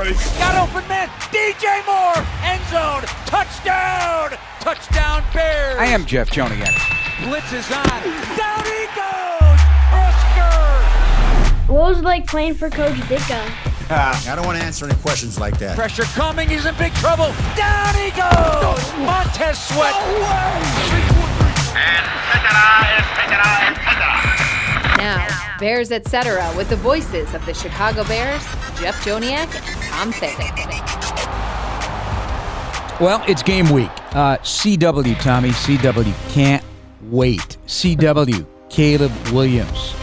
ready? Got open man. DJ Moore. End zone. Touchdown. Touchdown Bears. I am Jeff Joniak. Blitz is on. Down he goes. Brisker. What was it like playing for Coach Ditka? I don't want to answer any questions like that. Pressure coming. He's in big trouble. Down he goes. Montez Sweat. And Etc. Now, Bears Etc. with the voices of the Chicago Bears, Jeff Joniak and Tom Thayer. Well, it's game week. CW, Tommy. CW can't wait. CW, Caleb Williams.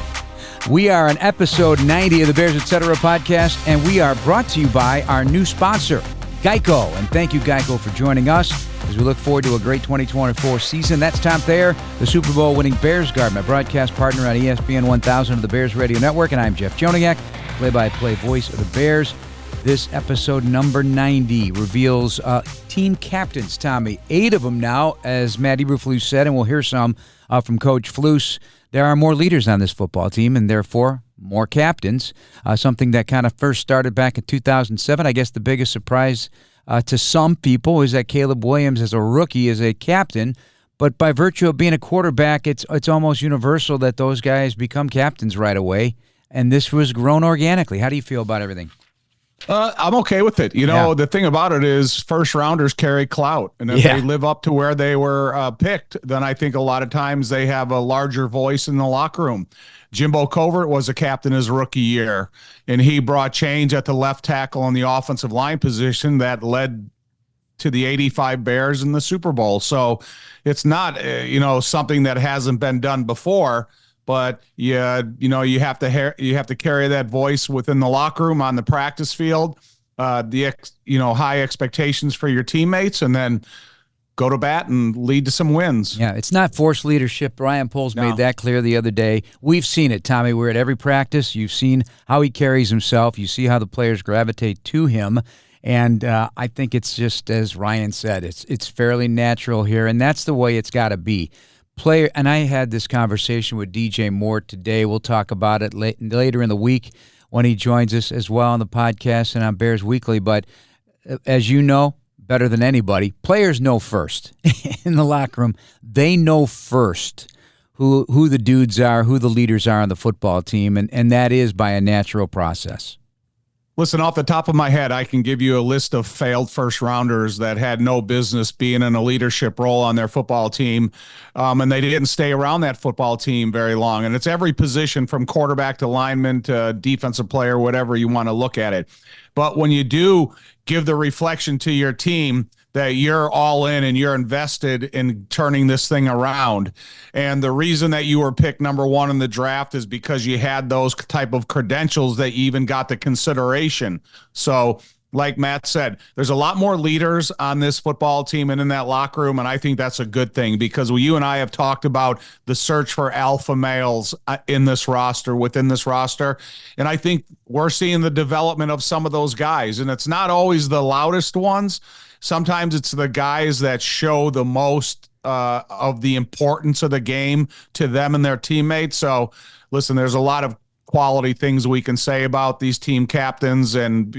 We are on episode 90 of the Bears Etc. podcast, and we are brought to you by our new sponsor, Geico. And thank you, Geico, for joining us as we look forward to a great 2024 season. That's Tom Thayer, the Super Bowl winning Bears guard, my broadcast partner on ESPN 1000 of the Bears Radio Network, and I'm Jeff Joniak, play-by-play voice of the Bears. This episode number 90 reveals team captains, Tommy. 8 of them now, as Matt Eberflus said, and we'll hear some from Coach Flus. There are more leaders on this football team, and therefore more captains, something that kind of first started back in 2007. I guess the biggest surprise to some people is that Caleb Williams, as a rookie, is a captain. But by virtue of being a quarterback, it's almost universal that those guys become captains right away. And this was grown organically. How do you feel about everything? I'm okay with it. The thing about it is first rounders carry clout. And if they live up to where they were picked, then I think a lot of times they have a larger voice in the locker room. Jimbo Covert was a captain his rookie year, and he brought change at the left tackle on the offensive line position that led to the 85 Bears in the Super Bowl. So it's not, something that hasn't been done before. But you have to carry that voice within the locker room, on the practice field, high expectations for your teammates, and then go to bat and lead to some wins. Yeah, it's not forced leadership. Ryan Poles made that clear the other day. We've seen it, Tommy. We're at every practice. You've seen how he carries himself. You see how the players gravitate to him. And I think it's just, as Ryan said, it's fairly natural here, and that's the way it's got to be. And I had this conversation with DJ Moore today. We'll talk about it later in the week when he joins us as well on the podcast and on Bears Weekly. But as you know, better than anybody, players know first in the locker room. They know first who the dudes are, who the leaders are on the football team, and that is by a natural process. Listen, off the top of my head, I can give you a list of failed first-rounders that had no business being in a leadership role on their football team, and they didn't stay around that football team very long. And it's every position from quarterback to lineman to defensive player, whatever you want to look at it. But when you do give the reflection to your team that you're all in and you're invested in turning this thing around. And the reason that you were picked number 1 in the draft is because you had those type of credentials that you even got the consideration. So like Matt said, there's a lot more leaders on this football team and in that locker room, and I think that's a good thing because you and I have talked about the search for alpha males within this roster, and I think we're seeing the development of some of those guys, and it's not always the loudest ones. Sometimes it's the guys that show the most of the importance of the game to them and their teammates. So, listen, there's a lot of quality things we can say about these team captains, and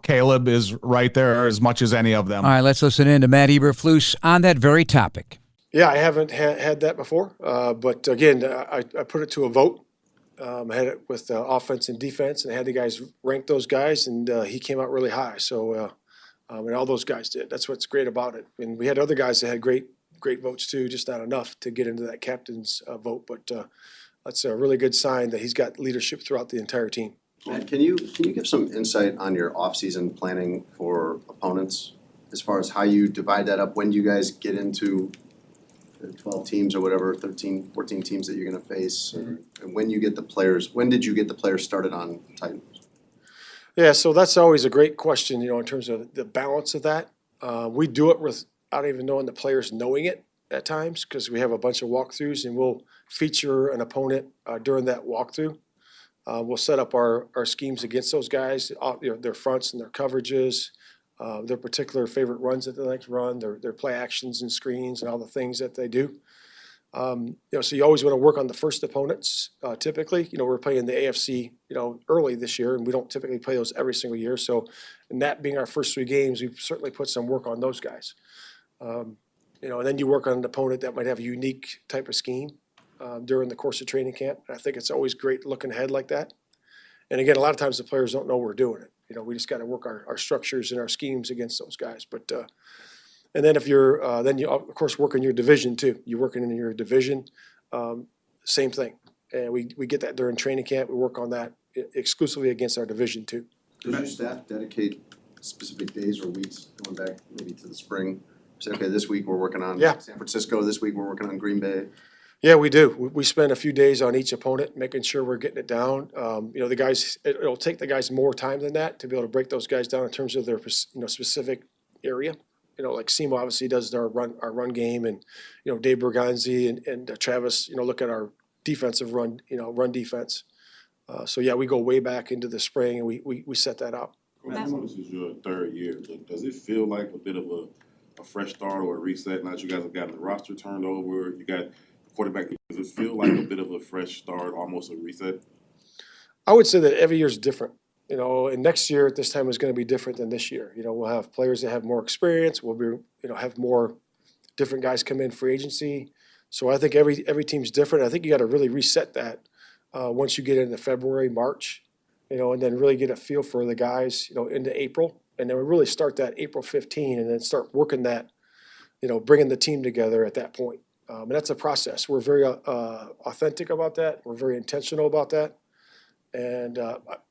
Caleb is right there as much as any of them. All right, let's listen in to Matt Eberflus on that very topic. Yeah, I haven't had that before, but again, I put it to a vote. I had it with offense and defense, and I had the guys rank those guys, and he came out really high. So, and all those guys did. That's what's great about it. And we had other guys that had great votes too, just not enough to get into that captain's vote, but. That's a really good sign that he's got leadership throughout the entire team. Matt, can you give some insight on your offseason planning for opponents as far as how you divide that up when you guys get into 12 teams or whatever, 13, 14 teams that you're going to face, and when did you get the players started on Titans? Yeah, so that's always a great question, in terms of the balance of that. We do it without even knowing the players knowing it at times because we have a bunch of walkthroughs, and we'll feature an opponent during that walkthrough. We'll set up our schemes against those guys, their fronts and their coverages, their particular favorite runs that they like to run, their play actions and screens and all the things that they do. So you always want to work on the first opponents. Typically, we're playing the AFC, early this year, and we don't typically play those every single year. So, and that being our first 3 games, we've certainly put some work on those guys. And then you work on an opponent that might have a unique type of scheme during the course of training camp. And I think it's always great looking ahead like that. And again, a lot of times the players don't know we're doing it. We just got to work our structures and our schemes against those guys. But and then if you're then you of course work in your division too. You're working in your division, same thing. And we get that during training camp. We work on that exclusively against our division too. Does your staff dedicate specific days or weeks going back maybe to the spring? Say, okay, this week we're working on San Francisco. This week we're working on Green Bay. Yeah, we do. We spend a few days on each opponent, making sure we're getting it down. The guys, it'll take the guys more time than that to be able to break those guys down in terms of their specific area. Like Simo obviously does our run game, and Dave Berganzi and Travis, look at our defensive run defense. So yeah, we go way back into the spring and we set that up. This is your 3rd year. Does it feel like a bit of a fresh start or a reset now that you guys have gotten the roster turned over? You got quarterback. Does it feel like a bit of a fresh start, almost a reset? I would say that every year is different. And next year at this time is going to be different than this year. We'll have players that have more experience. We'll be, have more different guys come in free agency. So I think every team's different. I think you got to really reset that once you get into February, March, and then really get a feel for the guys, into April. And then we really start that April 15 and then start working that, bringing the team together at that point. And that's a process. We're very authentic about that. We're very intentional about that. And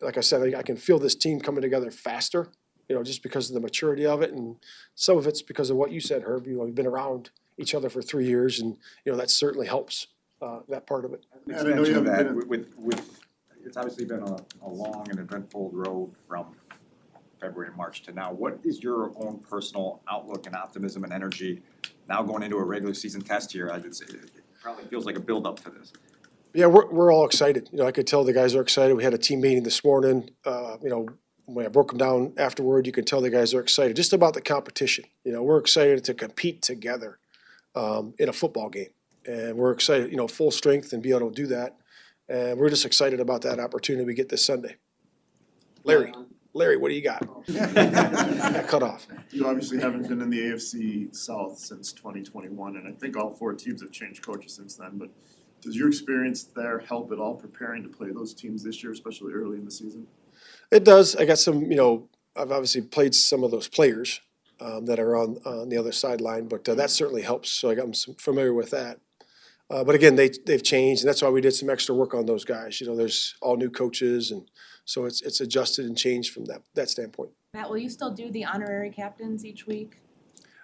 like I said, I can feel this team coming together faster, just because of the maturity of it. And some of it's because of what you said, Herb. We've been around each other for 3 years, and, that certainly helps that part of it. I know you haven't been with it's obviously been a long and eventful road from February and March to now. What is your own personal outlook and optimism and energy now going into a regular season test here? It probably feels like a build-up to this. Yeah, we're all excited. I could tell the guys are excited. We had a team meeting this morning. When I broke them down afterward, you can tell the guys are excited just about the competition. We're excited to compete together in a football game, and we're excited, full strength and be able to do that. And we're just excited about that opportunity we get this Sunday. Larry, what do you got? Got cut off. You obviously haven't been in the AFC South since 2021, and I think all 4 teams have changed coaches since then. But does your experience there help at all preparing to play those teams this year, especially early in the season? It does. I got some, I've obviously played some of those players that are on the other sideline, but that certainly helps. So I'm familiar with that. But again, they've changed, and that's why we did some extra work on those guys. There's all new coaches, and so it's adjusted and changed from that standpoint. Matt, will you still do the honorary captains each week?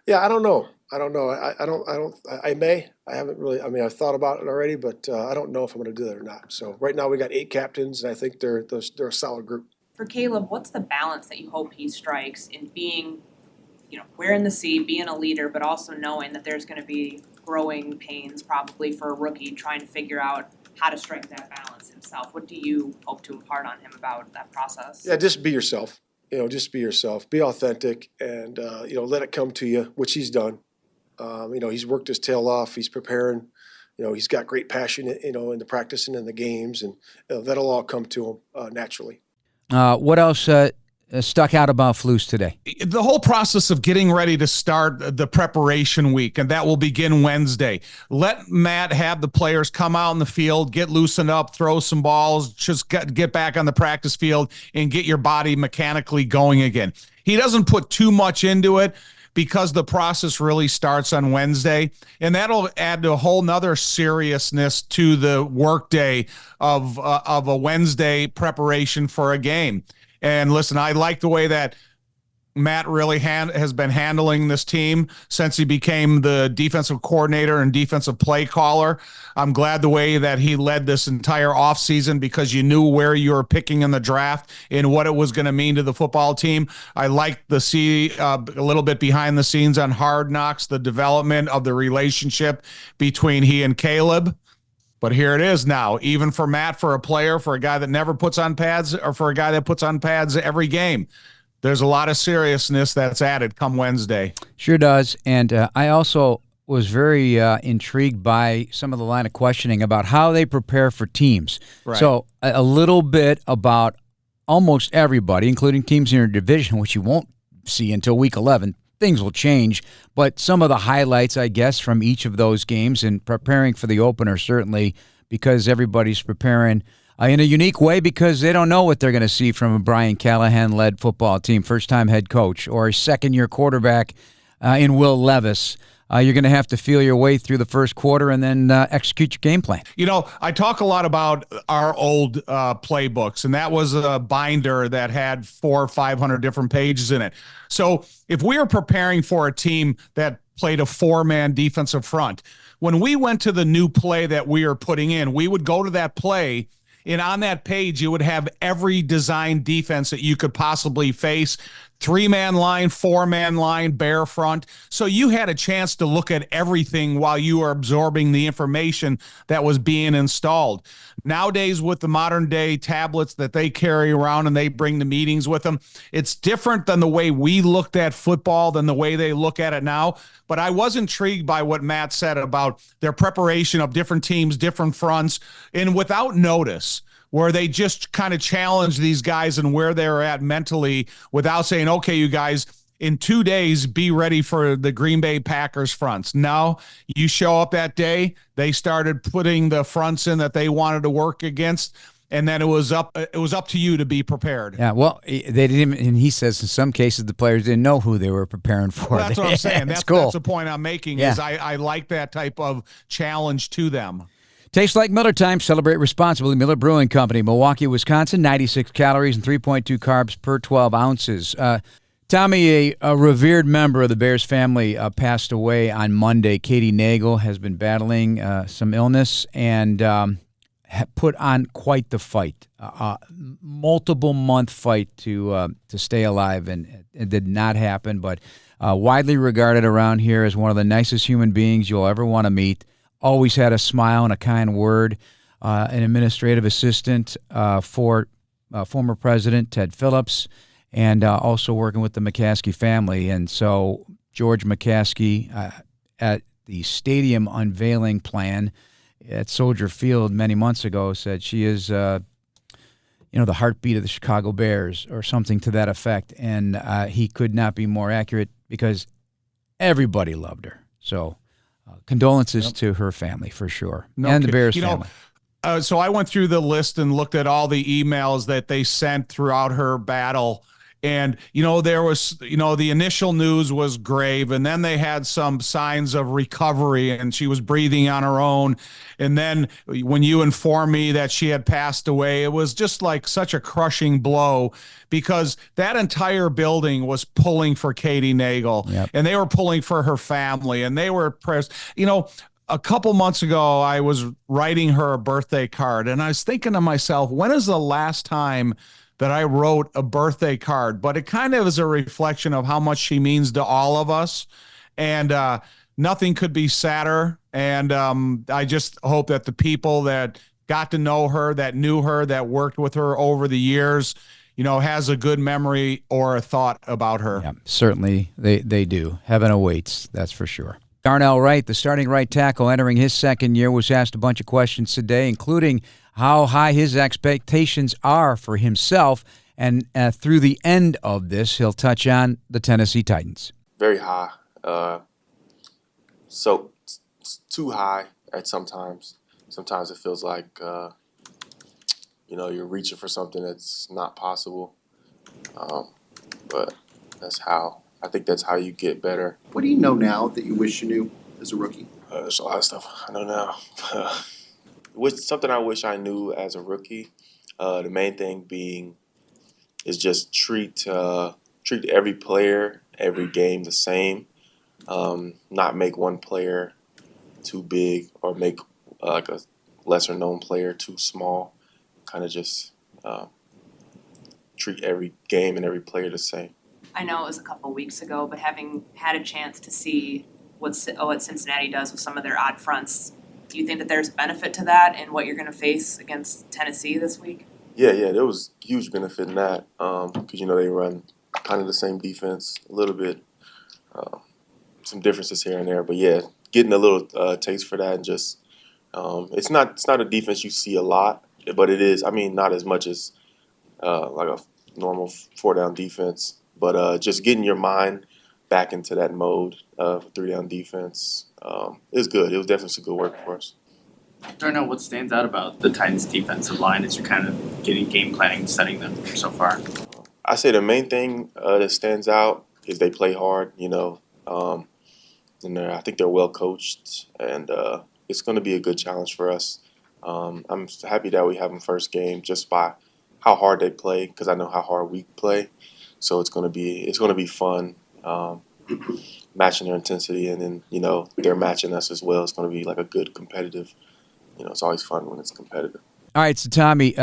Yeah, I don't know. I may. I haven't really. I've thought about it already, but I don't know if I'm going to do that or not. So right now we got 8 captains, and I think they're a solid group. For Caleb, what's the balance that you hope he strikes in being, wearing the C, being a leader, but also knowing that there's going to be growing pains probably for a rookie trying to figure out how to strike that balance himself? What do you hope to impart on him about that process? Yeah, just be yourself. Just be yourself. Be authentic, and let it come to you, which he's done. He's worked his tail off. He's preparing. He's got great passion, in the practice and in the games, and that'll all come to him naturally. What else stuck out about Flus today? The whole process of getting ready to start the preparation week, and that will begin Wednesday. Let Matt have the players come out in the field, get loosened up, throw some balls, just get back on the practice field and get your body mechanically going again. He doesn't put too much into it because the process really starts on Wednesday, and that'll add a whole nother seriousness to the workday of a Wednesday preparation for a game. And listen, I like the way that Matt really has been handling this team since he became the defensive coordinator and defensive play caller. I'm glad the way that he led this entire offseason because you knew where you were picking in the draft and what it was going to mean to the football team. I like to see a little bit behind the scenes on Hard Knocks, the development of the relationship between he and Caleb. But here it is now, even for Matt, for a player, for a guy that never puts on pads, or for a guy that puts on pads every game. There's a lot of seriousness that's added come Wednesday. Sure does. And I also was very intrigued by some of the line of questioning about how they prepare for teams. Right. So a little bit about almost everybody, including teams in your division, which you won't see until week 11. Things will change, but some of the highlights, I guess, from each of those games and preparing for the opener, certainly, because everybody's preparing in a unique way because they don't know what they're going to see from a Brian Callahan-led football team, first-time head coach, or a second-year quarterback in Will Levis. You're going to have to feel your way through the first quarter and then execute your game plan. You know, I talk a lot about our old playbooks, and that was a binder that had 400 or 500 different pages in it. So if we are preparing for a team that played a four-man defensive front, when we went to the new play that we are putting in, we would go to that play, and on that page, you would have every design defense that you could possibly face. 3-man line, 4-man line, bear front. So you had a chance to look at everything while you were absorbing the information that was being installed. Nowadays, with the modern day tablets that they carry around and they bring to meetings with them, it's different than the way we looked at football than the way they look at it now. But I was intrigued by what Matt said about their preparation of different teams, different fronts, and without notice, where they just kind of challenge these guys and where they're at mentally without saying, okay, you guys, in 2 days, be ready for the Green Bay Packers fronts. No, you show up that day, they started putting the fronts in that they wanted to work against, and then it was up to you to be prepared. Yeah, well, they didn't even, and he says in some cases the players didn't know who they were preparing for. Well, that's what I'm saying. That's cool. That's the point I'm making, is I like that type of challenge to them. Tastes like Miller time. Celebrate responsibly. Miller Brewing Company, Milwaukee, Wisconsin. 96 calories and 3.2 carbs per 12 ounces. Tommy, a revered member of the Bears family, passed away on Monday. Katie Nagel has been battling some illness and put on quite the fight. Multiple-month fight to stay alive, and it did not happen, but widely regarded around here as one of the nicest human beings you'll ever want to meet. Always had a smile and a kind word. An administrative assistant for former President Ted Phillips, and also working with the McCaskey family. And so George McCaskey at the stadium unveiling plan at Soldier Field many months ago said she is, the heartbeat of the Chicago Bears, or something to that effect. And he could not be more accurate because everybody loved her. So condolences to her family, for sure, and the Bears family. So I went through the list and looked at all the emails that they sent throughout her battle. And, there was, the initial news was grave, and then they had some signs of recovery, and she was breathing on her own. And then when you informed me that she had passed away, it was just like such a crushing blow, because that entire building was pulling for Katie Nagel, and they were pulling for her family, and they were pressed. A couple months ago, I was writing her a birthday card, and I was thinking to myself, when is the last time that I wrote a birthday card? But it kind of is a reflection of how much she means to all of us, and nothing could be sadder. And I just hope that the people that got to know her, that knew her, that worked with her over the years, has a good memory or a thought about her. Yeah, certainly they do. Heaven awaits, that's for sure. Darnell Wright, the starting right tackle entering his second year, was asked a bunch of questions today, including how high his expectations are for himself. And through the end of this, he'll touch on the Tennessee Titans. Very high. So it's too high at sometimes. Sometimes it feels like, you're reaching for something that's not possible. But I think that's how you get better. What do you know now that you wish you knew as a rookie? There's a lot of stuff I know now. Something I wish I knew as a rookie. The main thing being is just treat every player, every game the same. Not make one player too big or make like a lesser known player too small. Kind of just treat every game and every player the same. I know it was a couple of weeks ago, but having had a chance to see what Cincinnati does with some of their odd fronts, do you think that there's benefit to that in what you're going to face against Tennessee this week? Yeah, there was huge benefit in that because, they run kind of the same defense, a little bit, some differences here and there. But, yeah, getting a little taste for that, and just it's not a defense you see a lot, but it is. I mean, not as much as like a normal 4-down defense, but just getting your mind back into that mode of 3-down defense is good. It was definitely some good work for us. Darnell, what stands out about the Titans' defensive line as you're kind of getting game planning and studying them so far? I say the main thing that stands out is they play hard, and I think they're well coached, and it's going to be a good challenge for us. I'm happy that we have them first game just by how hard they play, because I know how hard we play. So it's going to be fun matching their intensity, and then they're matching us as well. It's going to be like a good competitive. It's always fun when it's competitive. All right, so Tommy,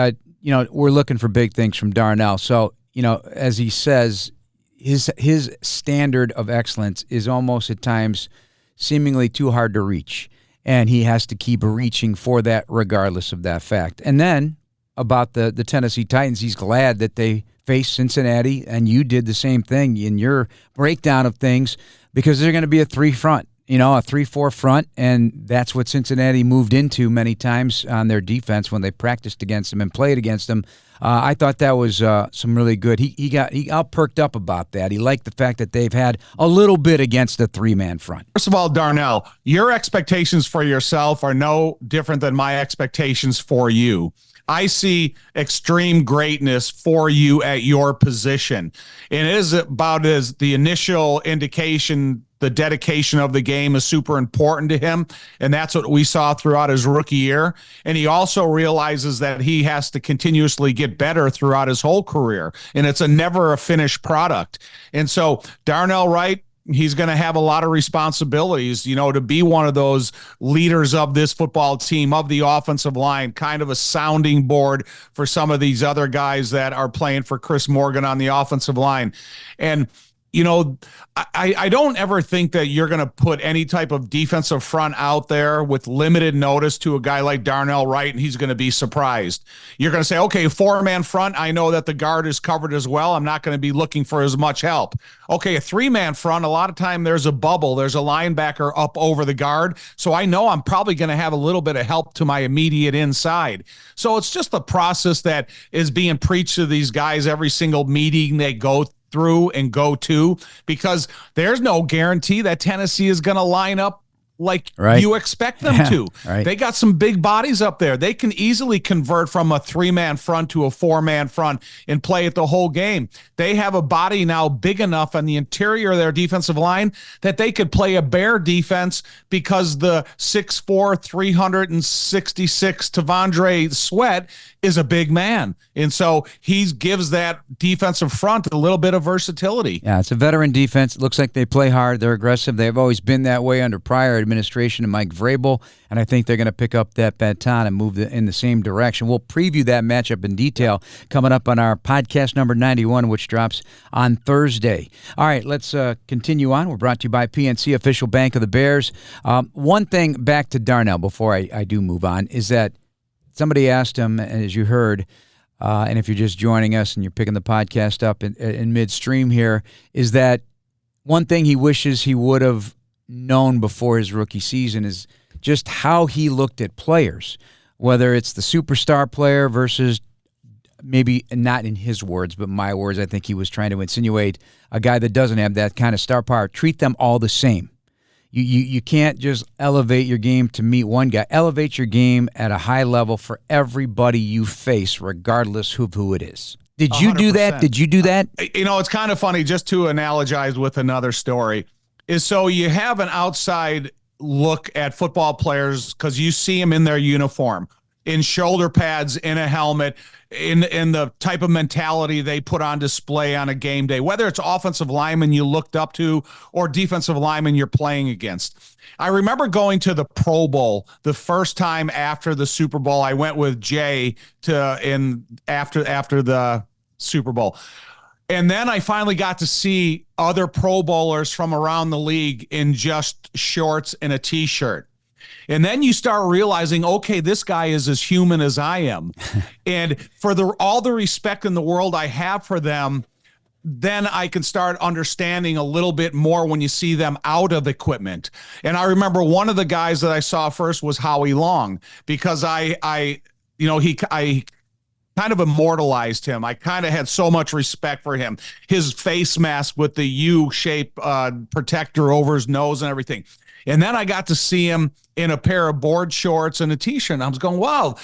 we're looking for big things from Darnell. So, as he says, his standard of excellence is almost at times seemingly too hard to reach, and he has to keep reaching for that regardless of that fact. And then about the Tennessee Titans, he's glad that they faced Cincinnati, and you did the same thing in your breakdown of things, because they're going to be a 3-front. A 3-4 front, and that's what Cincinnati moved into many times on their defense when they practiced against them and played against them. I thought that was some really good. He all perked up about that. He liked the fact that they've had a little bit against the 3-man front. First of all, Darnell, your expectations for yourself are no different than my expectations for you. I see extreme greatness for you at your position. And it is about as the initial indication, the dedication of the game is super important to him. And that's what we saw throughout his rookie year. And he also realizes that he has to continuously get better throughout his whole career. And it's never a finished product. And so Darnell Wright, he's going to have a lot of responsibilities, to be one of those leaders of this football team, of the offensive line, kind of a sounding board for some of these other guys that are playing for Chris Morgan on the offensive line. And I don't ever think that you're going to put any type of defensive front out there with limited notice to a guy like Darnell Wright, and he's going to be surprised. You're going to say, okay, 4-man front, I know that the guard is covered as well. I'm not going to be looking for as much help. Okay, a 3-man front, a lot of time there's a bubble. There's a linebacker up over the guard. So I know I'm probably going to have a little bit of help to my immediate inside. So it's just the process that is being preached to these guys every single meeting they go through and go to, because there's no guarantee that Tennessee is going to line up like you expect them to. They got some big bodies up there. They can easily convert from a 3-man front to a 4-man front and play it the whole game. They have a body now big enough on the interior of their defensive line that they could play a bear defense, because the 6'4", 366 Tavondre Sweat is a big man. And so he gives that defensive front a little bit of versatility. Yeah, it's a veteran defense. It looks like they play hard. They're aggressive. They've always been that way under prior administration and Mike Vrabel, and I think they're going to pick up that baton and move in the same direction. We'll preview that matchup in detail coming up on our podcast number 91, which drops on Thursday. All right, let's continue on. We're brought to you by PNC, official bank of the Bears. One thing back to Darnell before I do move on is that somebody asked him, as you heard, and if you're just joining us and you're picking the podcast up in midstream here, is that one thing he wishes he would have known before his rookie season is just how he looked at players, whether it's the superstar player versus, maybe not in his words, but my words, I think he was trying to insinuate a guy that doesn't have that kind of star power. Treat them all the same. You can't just elevate your game to meet one guy. Elevate your game at a high level for everybody you face, regardless of who it is. Did you 100%. Do that? Did you do that? It's kind of funny, just to analogize with another story, is so you have an outside look at football players because you see them in their uniform, in shoulder pads, in a helmet, in the type of mentality they put on display on a game day, whether it's offensive lineman you looked up to or defensive lineman you're playing against. I remember going to the Pro Bowl the first time after the Super Bowl. I went with Jay after the Super Bowl. And then I finally got to see other Pro Bowlers from around the league in just shorts and a T-shirt. And then you start realizing, okay, this guy is as human as I am. And for all the respect in the world I have for them, then I can start understanding a little bit more when you see them out of equipment. And I remember one of the guys that I saw first was Howie Long, because I kind of immortalized him. I kind of had so much respect for him. His face mask with the U-shaped protector over his nose and everything. And then I got to see him in a pair of board shorts and a t-shirt. And I was going, wow,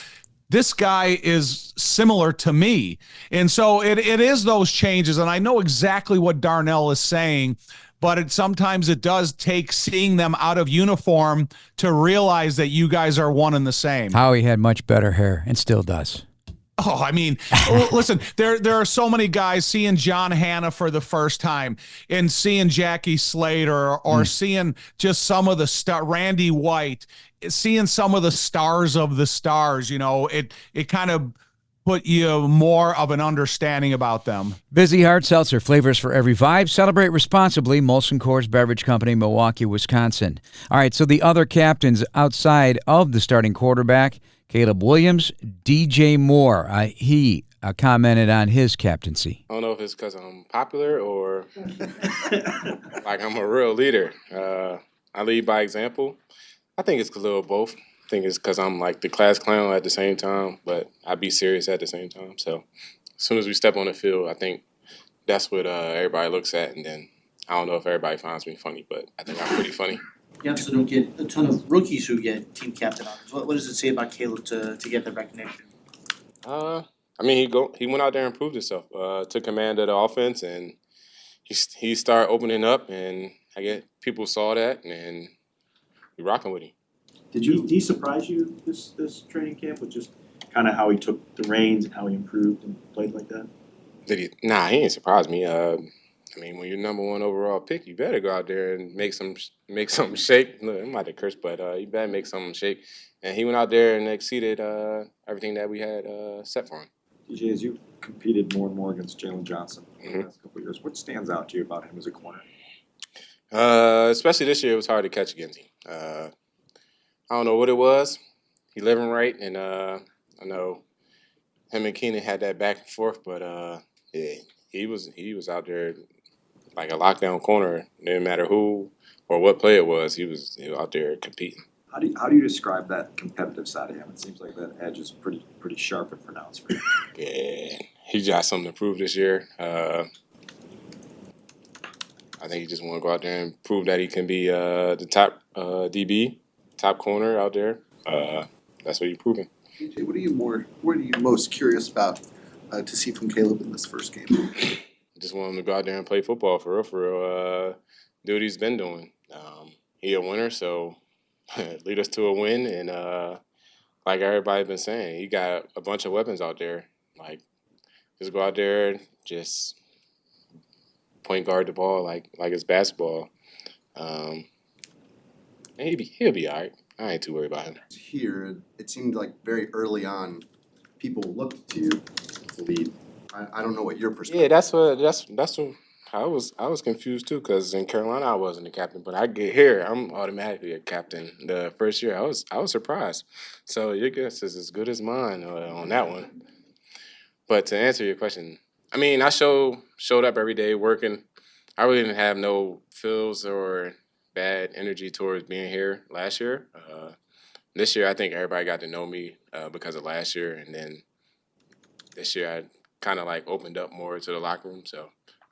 this guy is similar to me. And so it is those changes. And I know exactly what Darnell is saying, but sometimes it does take seeing them out of uniform to realize that you guys are one and the same. Howie had much better hair and still does. Oh, I mean, listen, there are so many guys seeing John Hanna for the first time and seeing Jackie Slater or seeing just some of the Randy White, seeing some of the stars of the stars, it kind of put you more of an understanding about them. Busy Hard Seltzer, flavors for every vibe. Celebrate responsibly. Molson Coors Beverage Company, Milwaukee, Wisconsin. All right, so the other captains outside of the starting quarterback, Caleb Williams, DJ Moore, he commented on his captaincy. I don't know if it's because I'm popular or like I'm a real leader. I lead by example. I think it's a little both. I think it's because I'm like the class clown at the same time, but I be serious at the same time. So as soon as we step on the field, I think that's what everybody looks at. And then I don't know if everybody finds me funny, but I think I'm pretty funny. You also don't get a ton of rookies who get team captain honors. What does it say about Caleb to get the recognition? I mean, he went out there and proved himself. Took command of the offense, and he started opening up, and I guess people saw that, and we rocking with him. Did he surprise you this training camp with just kind of how he took the reins and how he improved and played like that? Did he? Nah, he didn't surprise me. I mean, when you're number one overall pick, you better go out there and make something shake. Look, I'm about to curse, but you better make something shake. And he went out there and exceeded everything that we had set for him. DJ, as you competed more and more against Jaylen Johnson in the last couple of years, what stands out to you about him as a corner? Especially this year, it was hard to catch against him. I don't know what it was. He living right, and I know him and Keenan had that back and forth, but yeah, he was out there like a lockdown corner. It didn't matter who or what play it was. He was out there competing. How do you describe that competitive side of him? It seems like that edge is pretty sharp and pronounced for him. Yeah, he got something to prove this year. I think he just want to go out there and prove that he can be the top DB, top corner out there. That's what he's proving. DJ, what are you most curious about to see from Caleb in this first game? Just want him to go out there and play football for real. Do what he's been doing. He a winner, so lead us to a win. And like everybody's been saying, he got a bunch of weapons out there. Like, just go out there and just point guard the ball like it's basketball. And he'll be all right. I ain't too worried about him. Here, it seemed like very early on, people looked to you to lead. I don't know what your perspective. Yeah, that's what I was confused too, because in Carolina I wasn't a captain, but I get here, I'm automatically a captain. The first year I was surprised. So your guess is as good as mine on that one. But to answer your question, I mean, I showed up every day working. I really didn't have no feels or bad energy towards being here last year. This year, I think everybody got to know me because of last year, and then this year I kind of like opened up more to the locker room, so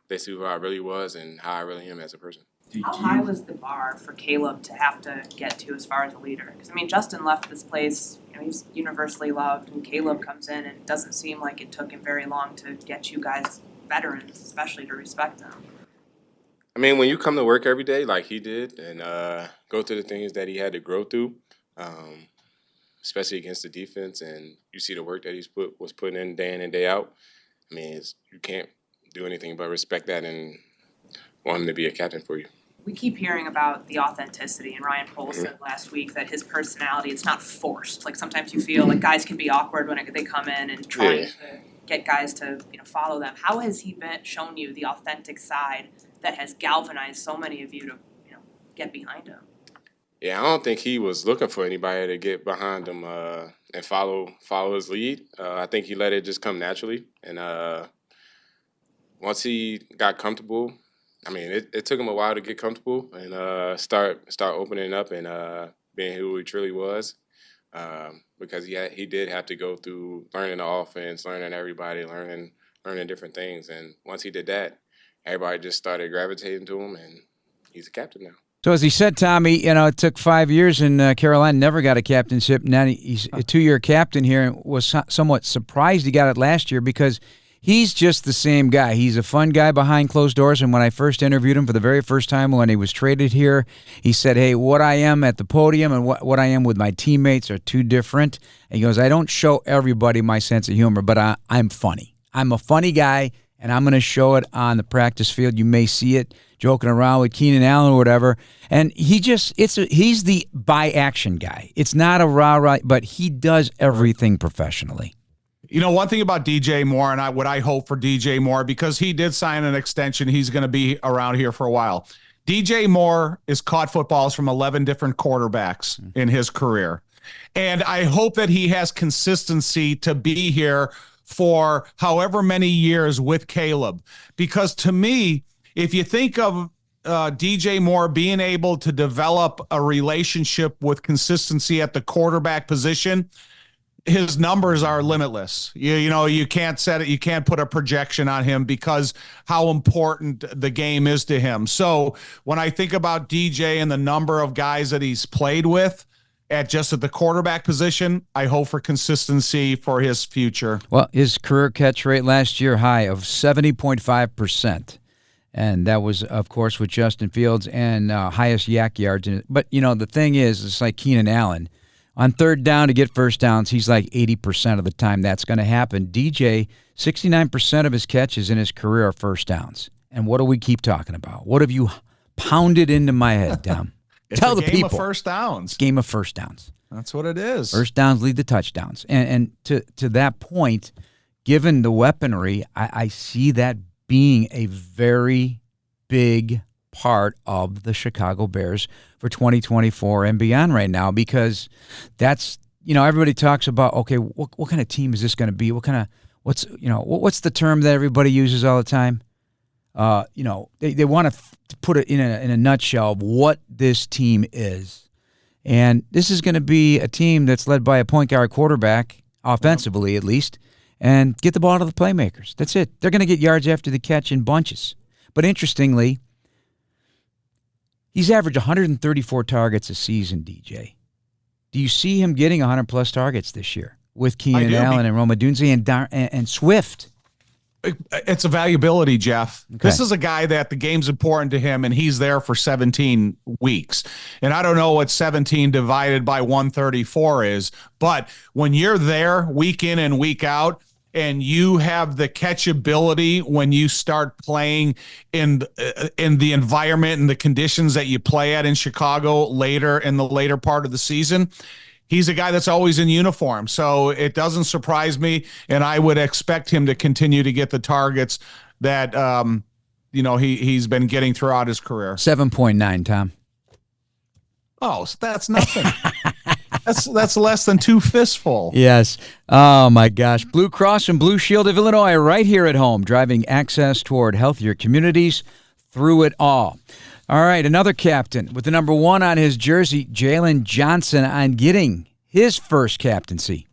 they see who I really was and how I really am as a person. How high was the bar for Caleb to have to get to as far as a leader? Because, I mean, Justin left this place, he's universally loved, and Caleb comes in, and it doesn't seem like it took him very long to get you guys veterans, especially to respect them. I mean, when you come to work every day like he did and go through the things that he had to grow through, especially against the defense, and you see the work that was putting in and day out, I mean, you can't do anything but respect that and want him to be a captain for you. We keep hearing about the authenticity, and Ryan Pohl said last week that his personality, it's not forced. Like sometimes you feel like guys can be awkward when they come in and trying to get guys to follow them. How has he shown you the authentic side that has galvanized so many of you to get behind him? Yeah, I don't think he was looking for anybody to get behind him and follow his lead. I think he let it just come naturally, and once he got comfortable, I mean, it took him a while to get comfortable and start opening up and being who he truly was. Because he did have to go through learning the offense, learning everybody, learning different things. And once he did that, everybody just started gravitating to him, and he's a captain now. So as he said, Tommy, it took 5 years, and Carolina never got a captainship. Now he's a 2-year captain here, and was somewhat surprised he got it last year because he's just the same guy. He's a fun guy behind closed doors, and when I first interviewed him for the very first time when he was traded here, he said, hey, what I am at the podium and what I am with my teammates are two different. And he goes, I don't show everybody my sense of humor, but I'm funny. I'm a funny guy, and I'm going to show it on the practice field. You may see it joking around with Keenan Allen or whatever. And he's the by-action guy. It's not a rah-rah, but he does everything professionally. One thing about DJ Moore, and what I hope for DJ Moore, because he did sign an extension, he's going to be around here for a while. DJ Moore has caught footballs from 11 different quarterbacks in his career. And I hope that he has consistency to be here for however many years with Caleb. Because to me, if you think of DJ Moore being able to develop a relationship with consistency at the quarterback position, his numbers are limitless. You can't set it. You can't put a projection on him because how important the game is to him. So when I think about DJ and the number of guys that he's played with at the quarterback position, I hope for consistency for his future. Well, his career catch rate last year high of 70.5%. And that was, of course, with Justin Fields and highest yak yards. But, the thing is, it's like Keenan Allen. On third down to get first downs, he's like 80% of the time that's going to happen. DJ, 69% of his catches in his career are first downs. And what do we keep talking about? What have you pounded into my head, Tom? Tell the people. It's a game of first downs. Game of first downs. That's what it is. First downs lead to touchdowns. And to that point, given the weaponry, I see that being a very big part of the Chicago Bears for 2024 and beyond right now, because that's, everybody talks about, okay, what kind of team is this going to be? What's the term that everybody uses all the time? They want to put it in a nutshell of what this team is. And this is going to be a team that's led by a point guard quarterback, offensively at least, and get the ball to the playmakers. That's it. They're going to get yards after the catch in bunches. But interestingly, he's averaged 134 targets a season, DJ. Do you see him getting 100-plus targets this year with Keenan Allen and Rome Odunze and Swift? It's a valuability, Jeff. Okay. This is a guy that the game's important to him, and he's there for 17 weeks. And I don't know what 17 divided by 134 is, but when you're there week in and week out, and you have the catchability when you start playing in the environment and the conditions that you play at in Chicago in the later part of the season, he's a guy that's always in uniform. So it doesn't surprise me, and I would expect him to continue to get the targets that he's been getting throughout his career. 7.9, Tom. Oh, so that's nothing. That's less than 2 fistfuls. Yes. Oh, my gosh. Blue Cross and Blue Shield of Illinois right here at home, driving access toward healthier communities through it all. All right, another captain with the number 1 on his jersey, Jaylen Johnson, on getting his first captaincy.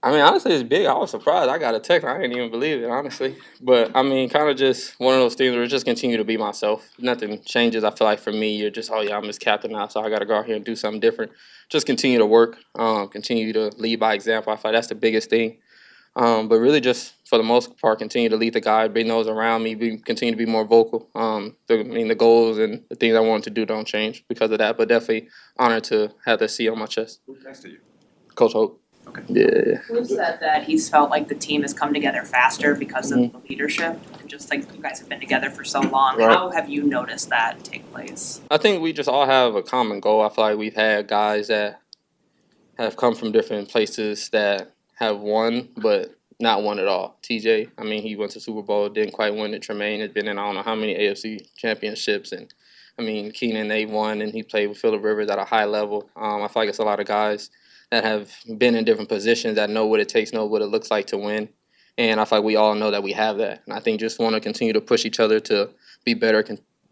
I mean, honestly, it's big. I was surprised. I got a text. I didn't even believe it, honestly. But, I mean, kind of just one of those things where just continue to be myself. Nothing changes. I feel like for me, you're just, I'm his captain now, so I got to go out here and do something different. Just continue to work, continue to lead by example. I feel like that's the biggest thing. But really just, for the most part, continue to lead the guy, bring those around me, continue to be more vocal. The goals and the things I wanted to do don't change because of that, but definitely honored to have the C on my chest. Who texted you? Coach Hope. Okay. Yeah. Who said that he's felt like the team has come together faster because of the leadership? And just like you guys have been together for so long, Right. How have you noticed that take place? I think we just all have a common goal. I feel like we've had guys that have come from different places that have won, but not won at all. TJ, I mean, he went to Super Bowl, didn't quite win it. Tremaine has been in I don't know how many AFC championships. And, I mean, Keenan, they won, and he played with Phillip Rivers at a high level. I feel like it's a lot of guys that have been in different positions that know what it takes, know what it looks like to win. And I feel like we all know that we have that. And I think just want to continue to push each other to be better,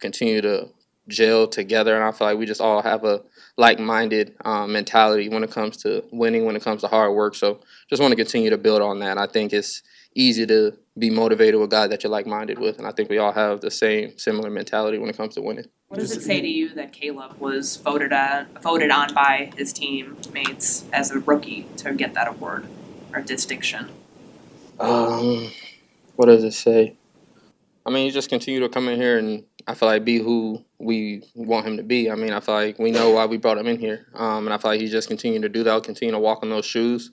continue to gel together. And I feel like we just all have a like-minded mentality when it comes to winning, when it comes to hard work. So just want to continue to build on that. And I think it's easy to be motivated with guys that you're like-minded with. And I think we all have the similar mentality when it comes to winning. What does it say to you that Caleb was voted on by his teammates as a rookie to get that award or distinction? What does it say? I mean, you just continue to come in here and I feel like be who we want him to be. I mean, I feel like we know why we brought him in here. And I feel like he's just continuing to do that, continue to walk in those shoes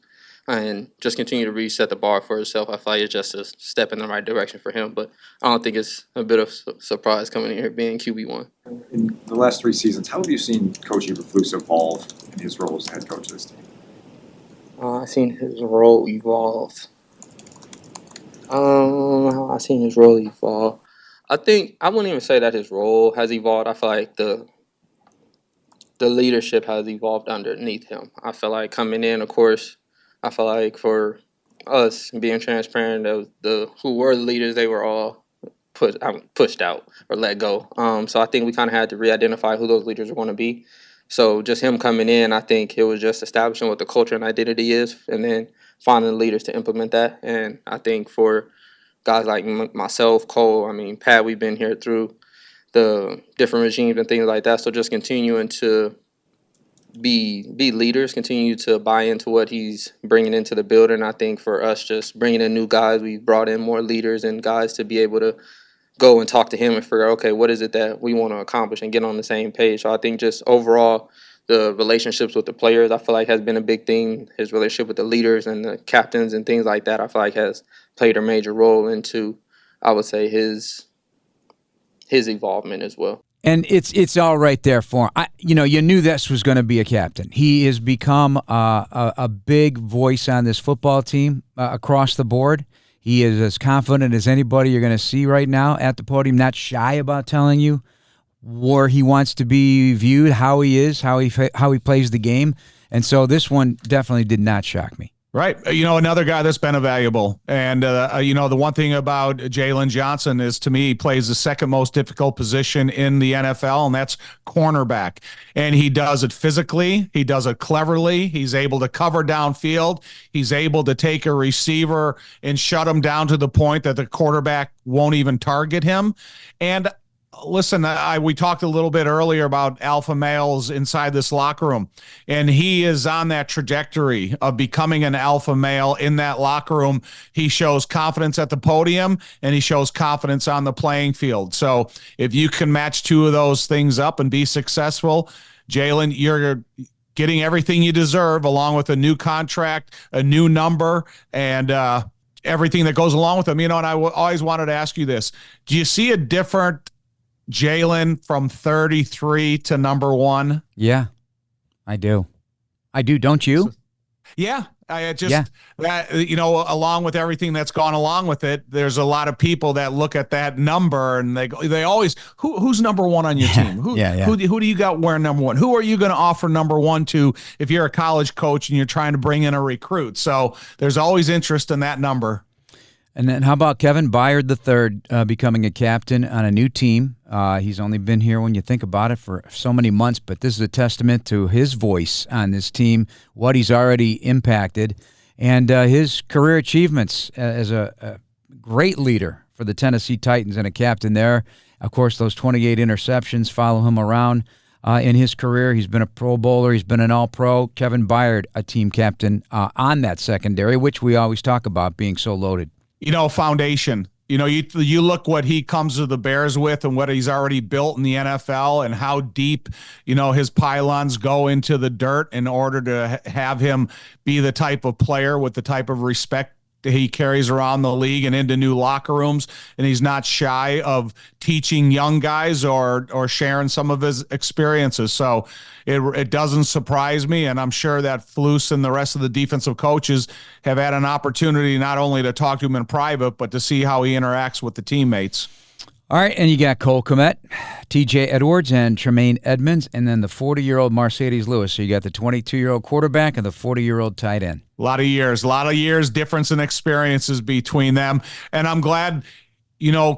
and just continue to reset the bar for himself. I feel like it's just a step in the right direction for him. But I don't think it's a bit of surprise coming in here being QB1. In the last 3 seasons, how have you seen Coach Eberflus evolve in his role as head coach of this team? I've seen his role evolve. I've seen his role evolve. I think I wouldn't even say that his role has evolved. I feel like the leadership has evolved underneath him. I feel like coming in, of course, I feel like for us being transparent, who were the leaders, they were all pushed out or let go. So I think we kind of had to re-identify who those leaders were going to be. So just him coming in, I think it was just establishing what the culture and identity is, and then finding the leaders to implement that. And I think for guys like myself, Cole, I mean, Pat, we've been here through the different regimes and things like that. So just continuing to be leaders, continue to buy into what he's bringing into the building. I think for us, just bringing in new guys, we brought in more leaders and guys to be able to go and talk to him and figure out, okay, what is it that we want to accomplish and get on the same page. So I think just overall, the relationships with the players, I feel like has been a big thing. His relationship with the leaders and the captains and things like that, I feel like has played a major role into, I would say, his involvement as well. And it's all right there for him. You knew this was going to be a captain. He has become a big voice on this football team across the board. He is as confident as anybody you're going to see right now at the podium, not shy about telling you where he wants to be viewed, how he is, how he plays the game. And so this one definitely did not shock me. Right. Another guy that's been valuable. And, the one thing about Jaylen Johnson is, to me, he plays the second most difficult position in the NFL, and that's cornerback. And he does it physically. He does it cleverly. He's able to cover downfield. He's able to take a receiver and shut him down to the point that the quarterback won't even target him. And listen, we talked a little bit earlier about alpha males inside this locker room, and he is on that trajectory of becoming an alpha male in that locker room. He shows confidence at the podium, and he shows confidence on the playing field. So if you can match two of those things up and be successful, Jaylen, you're getting everything you deserve, along with a new contract, a new number, and everything that goes along with them. And I always wanted to ask you this. Do you see a different Jaylen from 33 to number 1? Yeah, I do. Don't you? Yeah. That, along with everything that's gone along with it, there's a lot of people that look at that number and they always, who's number 1 on your team? Who do you got wearing number 1? Who are you going to offer number 1 to if you're a college coach and you're trying to bring in a recruit? So there's always interest in that number. And then how about Kevin Byard III becoming a captain on a new team? He's only been here, when you think about it, for so many months, but this is a testament to his voice on this team, what he's already impacted, and his career achievements as a great leader for the Tennessee Titans and a captain there. Of course, those 28 interceptions follow him around in his career. He's been a Pro Bowler. He's been an All-Pro. Kevin Byard, a team captain on that secondary, which we always talk about being so loaded. Foundation. You look what he comes to the Bears with and what he's already built in the NFL and how deep, his pylons go into the dirt in order to have him be the type of player with the type of respect he carries around the league and into new locker rooms. And he's not shy of teaching young guys or sharing some of his experiences. So it doesn't surprise me. And I'm sure that Flus and the rest of the defensive coaches have had an opportunity not only to talk to him in private, but to see how he interacts with the teammates. All right, and you got Cole Kmet, TJ Edwards, and Tremaine Edmonds, and then the 40-year-old Mercedes Lewis. So you got the 22-year-old quarterback and the 40-year-old tight end. A lot of years, difference in experiences between them. And I'm glad,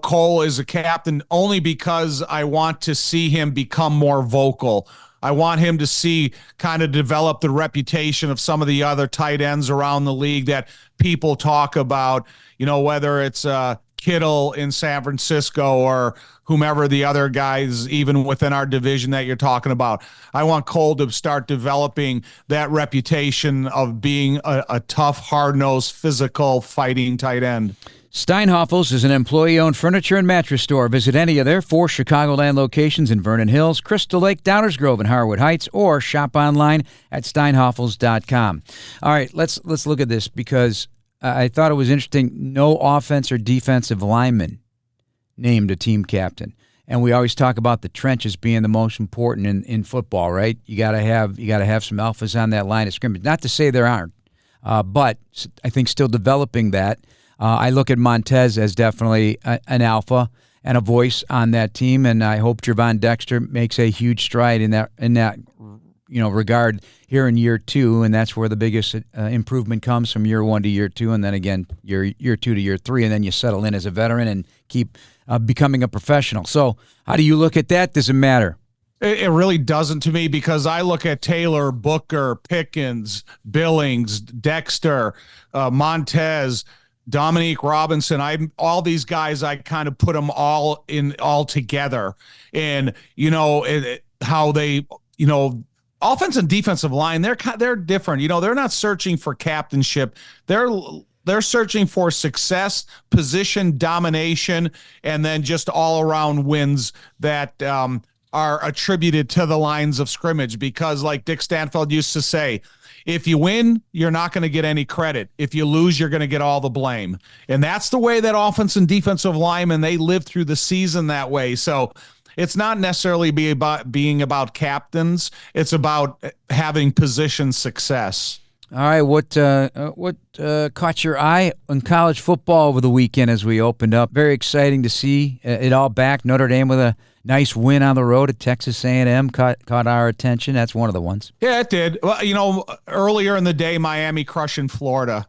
Cole is a captain only because I want to see him become more vocal. I want him to kind of develop the reputation of some of the other tight ends around the league that people talk about, whether it's Kittle in San Francisco or whomever the other guys, even within our division that you're talking about. I want Cole to start developing that reputation of being a tough, hard-nosed, physical, fighting tight end. Steinhoffel's is an employee-owned furniture and mattress store. Visit any of their 4 Chicagoland locations in Vernon Hills, Crystal Lake, Downers Grove, and Harwood Heights, or shop online at steinhoffels.com. All right, let's look at this because I thought it was interesting. No offense or defensive lineman named a team captain. And we always talk about the trenches being the most important in football, right? You gotta have some alphas on that line of scrimmage. Not to say there aren't, but I think still developing that. I look at Montez as definitely an alpha and a voice on that team, and I hope Javon Dexter makes a huge stride in that regard here in year 2, and that's where the biggest improvement comes, from year 1 to year 2, and then again year 2 to year 3, and then you settle in as a veteran and keep becoming a professional. So how do you look at that? Does it matter? It really doesn't to me, because I look at Taylor, Booker, Pickens, Billings, Dexter, Montez, Dominique Robinson. All these guys, I kind of put them all together, and how they offense and defensive line, they're different. They're not searching for captainship. They're searching for success, position domination, and then just all around wins that are attributed to the lines of scrimmage. Because like Dick Stanfield used to say, if you win, you're not going to get any credit. If you lose, you're going to get all the blame. And that's the way that offense and defensive linemen, they live through the season that way. So it's not necessarily being about captains. It's about having position success. All right, what caught your eye in college football over the weekend as we opened up? Very exciting to see it all back. Notre Dame with a nice win on the road at Texas A&M caught our attention. That's one of the ones. Yeah, it did. Well, earlier in the day, Miami crushing Florida.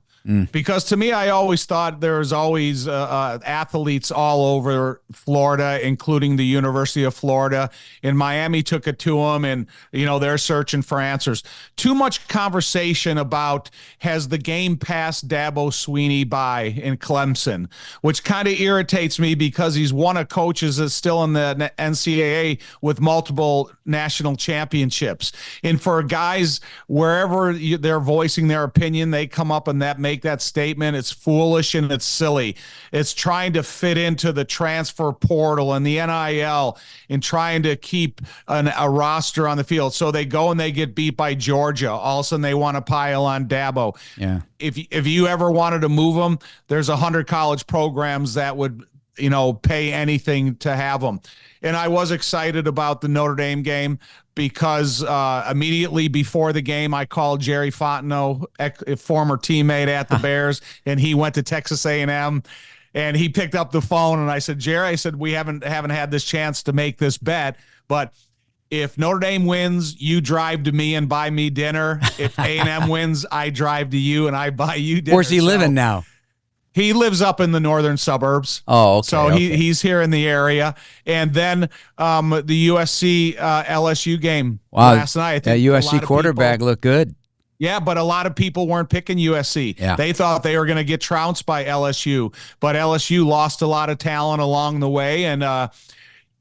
Because to me, I always thought there's always athletes all over Florida, including the University of Florida. And Miami took it to them, and, they're searching for answers. Too much conversation about, has the game passed Dabo Swinney by in Clemson, which kind of irritates me, because he's one of coaches that's still in the NCAA with multiple national championships. And for guys, wherever they're voicing their opinion, they come up and make that statement. It's foolish and it's silly. It's trying to fit into the transfer portal and the NIL and trying to keep a roster on the field. So they go and they get beat by Georgia. All of a sudden they want to pile on Dabo. Yeah. If you ever wanted to move them, there's 100 college programs that would pay anything to have them. And I was excited about the Notre Dame game, because immediately before the game, I called Jerry Fontenot, a former teammate at the Bears, and he went to Texas A&M, and he picked up the phone, and I said, Jerry, we haven't had this chance to make this bet, but if Notre Dame wins, you drive to me and buy me dinner. If A&M wins, I drive to you and I buy you dinner. Where's he living now? He lives up in the northern suburbs. Oh, okay. So he's here in the area. And then the USC LSU game last night. I think that USC quarterback looked good. Yeah, but a lot of people weren't picking USC. Yeah. They thought they were going to get trounced by LSU, but LSU lost a lot of talent along the way. And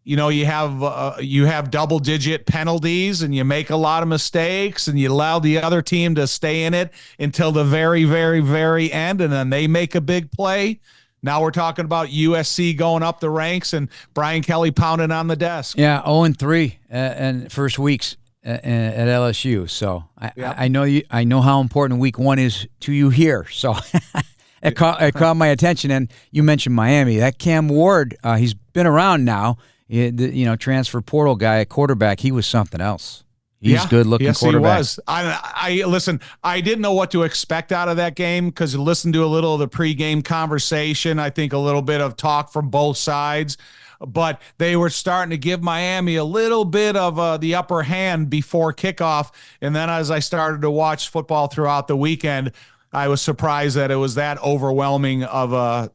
you have double-digit penalties, and you make a lot of mistakes, and you allow the other team to stay in it until the very, very, very end, and then they make a big play. Now we're talking about USC going up the ranks and Brian Kelly pounding on the desk. Yeah, 0-3 and first weeks at LSU. So I know how important week 1 is to you here. So it caught my attention. And you mentioned Miami. That Cam Ward, he's been around now. Transfer portal guy at quarterback, he was something else. He's good looking quarterback. Yes, he was. Listen, I didn't know what to expect out of that game, because you listened to a little of the pregame conversation. I think a little bit of talk from both sides. but they were starting to give Miami a little bit of the upper hand before kickoff. And then as I started to watch football throughout the weekend, I was surprised that it was that overwhelming of a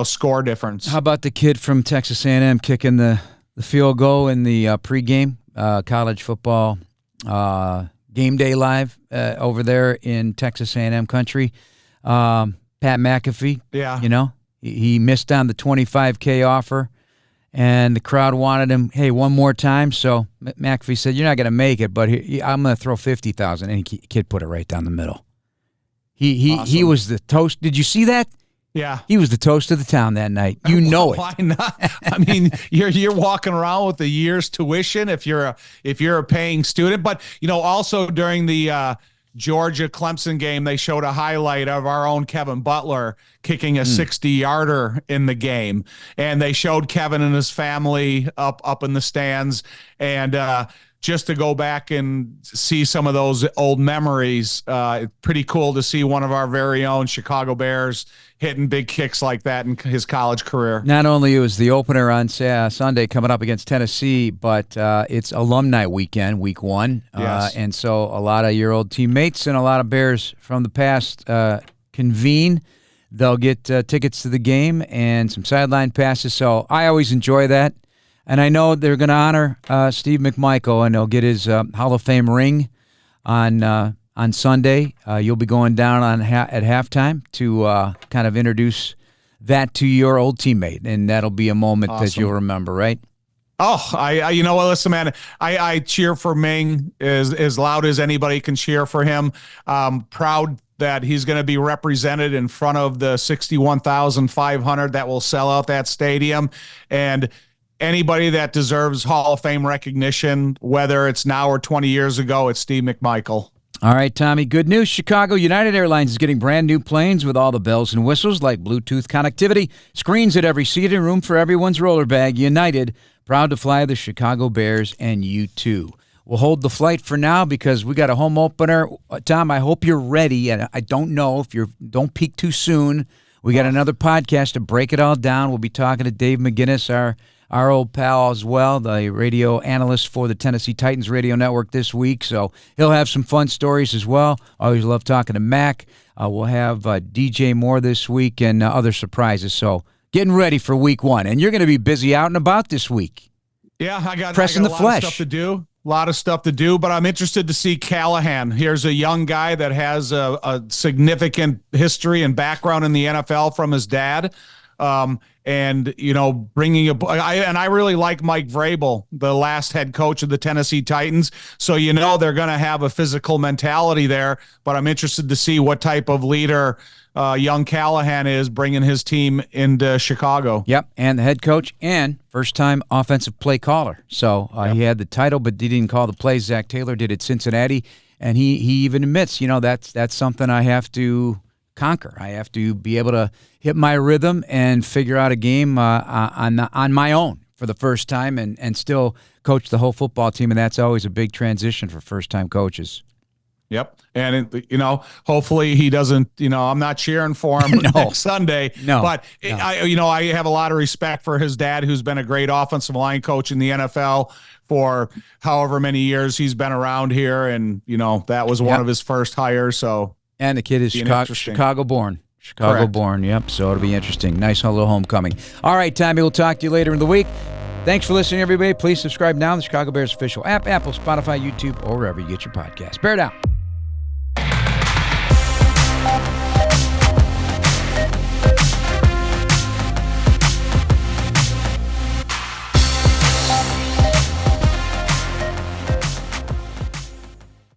score difference. How about the kid from Texas A&M kicking the field goal in the pregame college football game day live over there in Texas A&M country? Pat McAfee. Yeah. He missed on the $25K offer, and the crowd wanted him, hey, one more time. So McAfee said, you're not going to make it, but I'm going to throw $50,000, and the kid put it right down the middle. He was the toast. Did you see that? Yeah. He was the toast of the town that night. You know it. Why not? I mean, you're walking around with a year's tuition if you're a paying student. But, also during the Georgia-Clemson game, they showed a highlight of our own Kevin Butler kicking a 60-yarder in the game. And they showed Kevin and his family up in the stands. And just to go back and see some of those old memories, pretty cool to see one of our very own Chicago Bears hitting big kicks like that in his college career. Not only was the opener on Sunday coming up against Tennessee, but it's alumni weekend, week one. Yes. And so a lot of your old teammates and a lot of Bears from the past convene. They'll get tickets to the game and some sideline passes. So I always enjoy that. And I know they're going to honor Steve McMichael, and he'll get his Hall of Fame ring on Sunday. You'll be going down at halftime to kind of introduce that to your old teammate, and that'll be a moment that you'll remember, right? Oh, listen, man, I cheer for Ming as loud as anybody can cheer for him. Proud that he's going to be represented in front of the 61,500 that will sell out that stadium. And anybody that deserves Hall of Fame recognition, whether it's now or 20 years ago, it's Steve McMichael. All right, Tommy, good news. Chicago United Airlines is getting brand new planes with all the bells and whistles like Bluetooth connectivity, screens at every seat, and room for everyone's roller bag. United, proud to fly the Chicago Bears, and you too. We'll hold the flight for now because we got a home opener. Tom, I hope you're ready, and I don't know if don't peak too soon. We got another podcast to break it all down. We'll be talking to Dave McGinnis, our old pal as well, the radio analyst for the Tennessee Titans radio network this week. So he'll have some fun stories as well. Always love talking to Mac. We'll have DJ Moore this week and other surprises. So getting ready for week one. And you're going to be busy out and about this week. Yeah, I got pressing the flesh. Of stuff to do. A lot of stuff to do, but I'm interested to see Callahan. Here's a young guy that has a significant history and background in the NFL from his dad. And bringing I really like Mike Vrabel, the last head coach of the Tennessee Titans. So they're going to have a physical mentality there. But I'm interested to see what type of leader young Callahan is bringing his team into Chicago. Yep, and the head coach and first-time offensive play caller. So he had the title, but he didn't call the plays. Zach Taylor did at Cincinnati, and he even admits, that's something I have to conquer. I have to be able to hit my rhythm and figure out a game on my own for the first time and still coach the whole football team, and that's always a big transition for first-time coaches. Yep. And, hopefully he doesn't, I'm not cheering for him next Sunday. No. But, I have a lot of respect for his dad, who's been a great offensive line coach in the NFL for however many years he's been around here. And, that was one of his first hires. So. And the kid is Chicago-born. Chicago-born, yep. So it'll be interesting. Nice little homecoming. All right, Tommy, we'll talk to you later in the week. Thanks for listening, everybody. Please subscribe now to the Chicago Bears official app, Apple, Spotify, YouTube, or wherever you get your podcasts. Bear down.